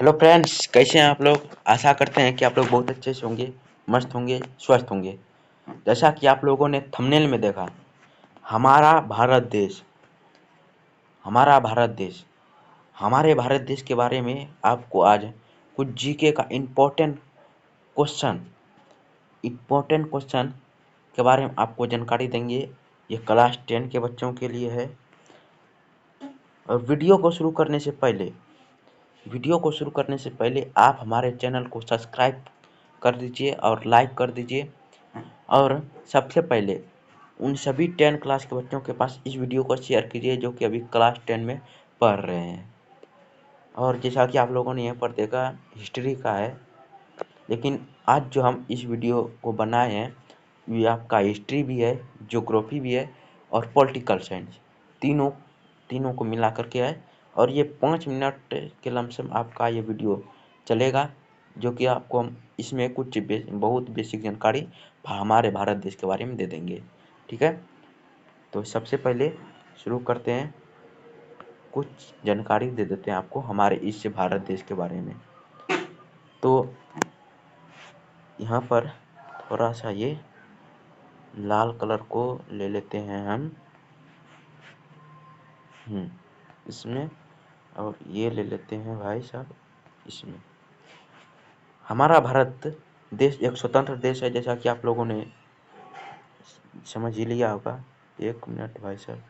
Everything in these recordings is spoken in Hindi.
हेलो फ्रेंड्स, कैसे हैं आप लोग। आशा करते हैं कि आप लोग बहुत अच्छे से होंगे, मस्त होंगे, स्वस्थ होंगे। जैसा कि आप लोगों ने थंबनेल में देखा, हमारा भारत देश हमारा भारत देश हमारे भारत देश के बारे में आपको आज कुछ जीके का इम्पोर्टेंट क्वेश्चन के बारे में आपको जानकारी देंगे। ये क्लास 10 के बच्चों के लिए है। और वीडियो को शुरू करने से पहले आप हमारे चैनल को सब्सक्राइब कर दीजिए और लाइक कर दीजिए। और सबसे पहले उन सभी 10 क्लास के बच्चों के पास इस वीडियो को शेयर कीजिए जो कि अभी क्लास 10 में पढ़ रहे हैं। और जैसा कि आप लोगों ने यहाँ पर देखा, हिस्ट्री का है, लेकिन आज जो हम इस वीडियो को बनाए हैं ये आपका हिस्ट्री भी है, ज्योग्राफी भी है और पॉलिटिकल साइंस, तीनों को मिला करके है। और ये 5 मिनट के लमसम आपका ये वीडियो चलेगा, जो कि आपको हम इसमें कुछ बहुत बेसिक जानकारी हमारे भारत देश के बारे में दे देंगे। ठीक है, तो सबसे पहले शुरू करते हैं, कुछ जानकारी दे देते हैं आपको हमारे इस भारत देश के बारे में। तो यहाँ पर थोड़ा सा ये लाल कलर को ले लेते हैं हम इसमें, और ये ले लेते हैं भाई साहब इसमें। हमारा भारत देश एक स्वतंत्र देश है, जैसा कि आप लोगों ने समझ ही लिया होगा। 1 मिनट भाई साहब,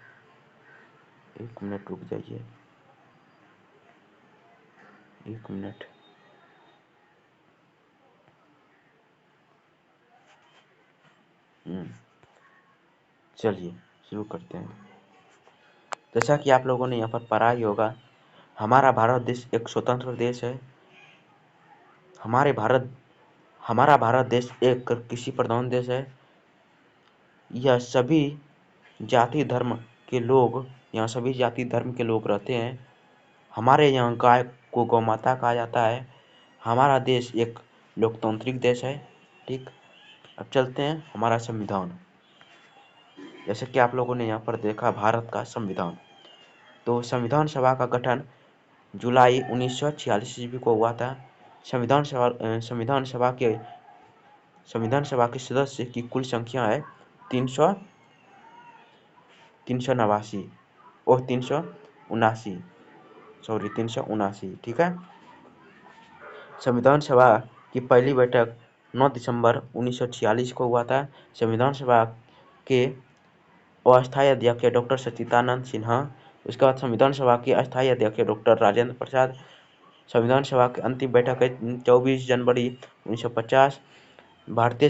1 मिनट रुक जाइए, 1 मिनट। चलिए शुरू करते हैं। जैसा कि आप लोगों ने यहाँ पर पढ़ा ही होगा, हमारा भारत देश एक स्वतंत्र देश है। हमारा भारत देश एक कृषि प्रधान देश है। यह सभी जाति धर्म के लोग रहते हैं। हमारे यहाँ गाय को गौ माता कहा जाता है। हमारा देश एक लोकतांत्रिक देश है। ठीक, अब चलते हैं हमारा संविधान। जैसे कि आप लोगों ने यहाँ पर देखा भारत का संविधान, तो संविधान सभा का गठन जुलाई 1946 ईस्वी को हुआ था। संविधान सभा के सदस्य की कुल संख्या है 379। ठीक है, संविधान सभा की पहली बैठक 9 दिसंबर 1946 को हुआ था। संविधान सभा के अस्थायी अध्यक्ष डॉक्टर सच्चिदानंद सिन्हा। उसके बाद संविधान सभा के अस्थायी अध्यक्ष डॉक्टर राजेंद्र प्रसाद। संविधान सभा की अंतिम बैठक है 24 जनवरी 1950। भारतीय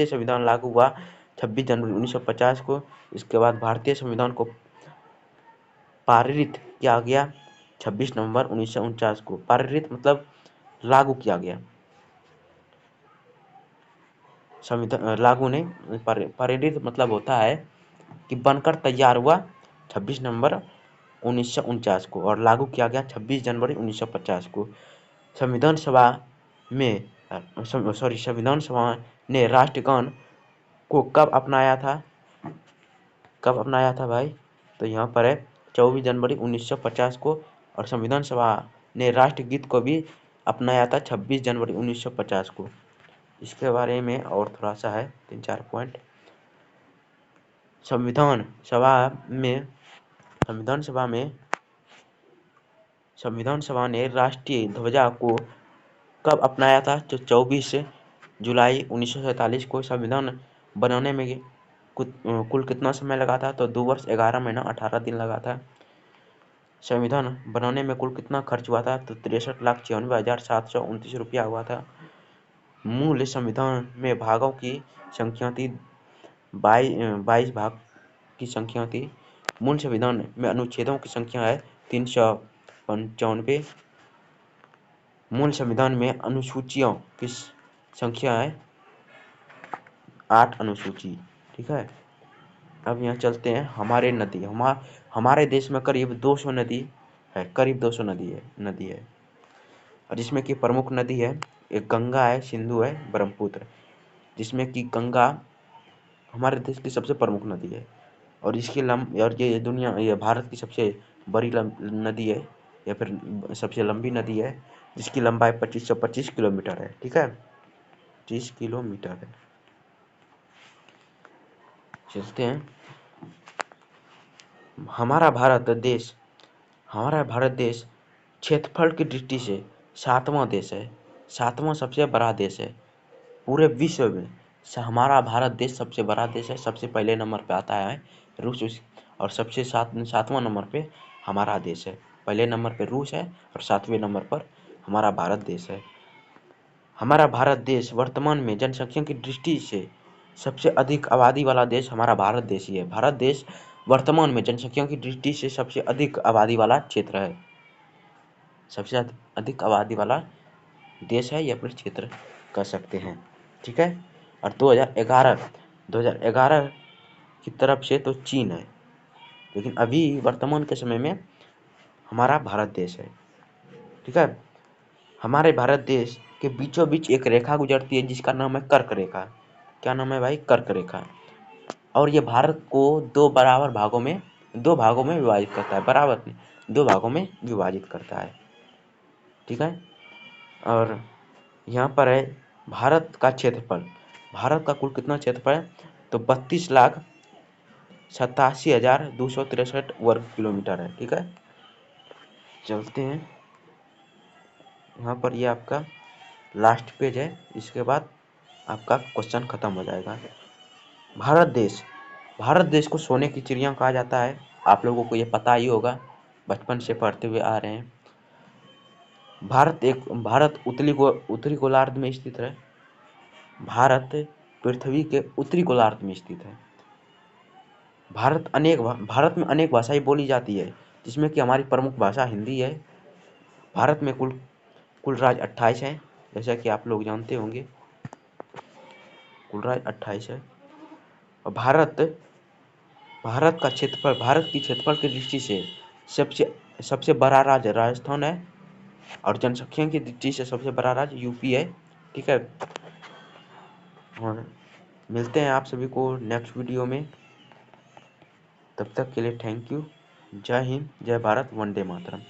संविधान लागू हुआ 26 जनवरी 1950 को। इसके बाद भारतीय संविधान को पारित किया गया 26 नवंबर 1949 को। पारित मतलब लागू किया गया, संविधान लागू नहीं, पारित मतलब होता है कि बनकर तैयार हुआ 26 नवंबर 1949 को और लागू किया गया 26 जनवरी 1950 को। संविधान सभा ने राष्ट्रगान को कब अपनाया था भाई, तो यहाँ पर है 24 जनवरी 1950 को। और संविधान सभा ने राष्ट्रगीत को भी अपनाया था 26 जनवरी 1950 को। इसके बारे में और थोड़ा सा है 3-4 पॉइंट। संविधान सभा ने राष्ट्रीय ध्वजा को कब अपनाया था, तो 24 जुलाई 1947 को। संविधान बनाने में कुल कितना समय लगा था, तो 2 वर्ष 11 महीना 18 दिन लगा था। संविधान बनाने में कुल कितना खर्च हुआ था, तो 63,94,729 रुपया हुआ था। मूल संविधान में भागों की संख्या थी 22 भाग की संख्या थी। मूल संविधान में अनुच्छेदों की संख्या है 395। मूल संविधान में अनुसूचियों की संख्या है 8 अनुसूची। ठीक है, अब यहाँ चलते हैं हमारे नदी। हमारे देश में करीब 200 नदी है, और जिसमें कि प्रमुख नदी है, एक गंगा है, सिंधु है, ब्रह्मपुत्र। जिसमें कि गंगा हमारे देश की सबसे प्रमुख नदी है, और ये भारत की सबसे बड़ी नदी है। या फिर सबसे लंबी नदी है जिसकी लंबाई 2525 किलोमीटर है। ठीक है, 30 किलोमीटर है। चलते हैं। हमारा भारत देश क्षेत्रफल की दृष्टि से 7वां देश है, 7वां सबसे बड़ा देश है पूरे विश्व में। हमारा भारत देश सबसे बड़ा देश है, सबसे पहले नंबर पे आता है रूस, और सबसे 7वां नंबर पे हमारा देश है। पहले नंबर पे रूस है और 7वें नंबर पर हमारा भारत देश है। हमारा भारत देश वर्तमान में जनसंख्या की दृष्टि से सबसे अधिक आबादी वाला देश हमारा भारत देश ही है। भारत देश वर्तमान में जनसंख्या की दृष्टि से सबसे अधिक आबादी वाला क्षेत्र है, सबसे अधिक आबादी वाला देश है या फिर क्षेत्र कह सकते हैं। ठीक है, और 2011 की तरफ से तो चीन है, लेकिन अभी वर्तमान के समय में हमारा भारत देश है। ठीक है, हमारे भारत देश के बीचों बीच एक रेखा गुजरती है जिसका नाम है कर्क रेखा। क्या नाम है भाई? कर्क रेखा। और ये भारत को दो भागों में विभाजित करता है, बराबर नहीं, 2 भागों में विभाजित करता है। ठीक है, और यहाँ पर है भारत का क्षेत्रफल। भारत का कुल कितना क्षेत्रफल है? तो 32,87,263 वर्ग किलोमीटर है। ठीक है, चलते हैं। यहाँ पर ये आपका लास्ट पेज है, इसके बाद आपका क्वेश्चन खत्म हो जाएगा। भारत देश को सोने की चिड़िया कहा जाता है। आप लोगों को ये पता ही होगा, बचपन से पढ़ते हुए आ रहे हैं। भारत उत्तरी गोलार्ध में स्थित है। भारत पृथ्वी के उत्तरी गोलार्ध में स्थित है। भारत में अनेक भाषाएं बोली जाती है, जिसमें कि हमारी प्रमुख भाषा हिंदी है। भारत में कुल राज्य 28 हैं, जैसा कि आप लोग जानते होंगे, कुल राज्य 28 है। और भारत की क्षेत्रफल की दृष्टि से सबसे बड़ा राज्य राजस्थान है, और जनसंख्या की दृष्टि से सबसे बड़ा राज्य यूपी है। ठीक है, और मिलते हैं आप सभी को नेक्स्ट वीडियो में। तब तक के लिए थैंक यू। जय हिंद, जय भारत, वंदे मातरम।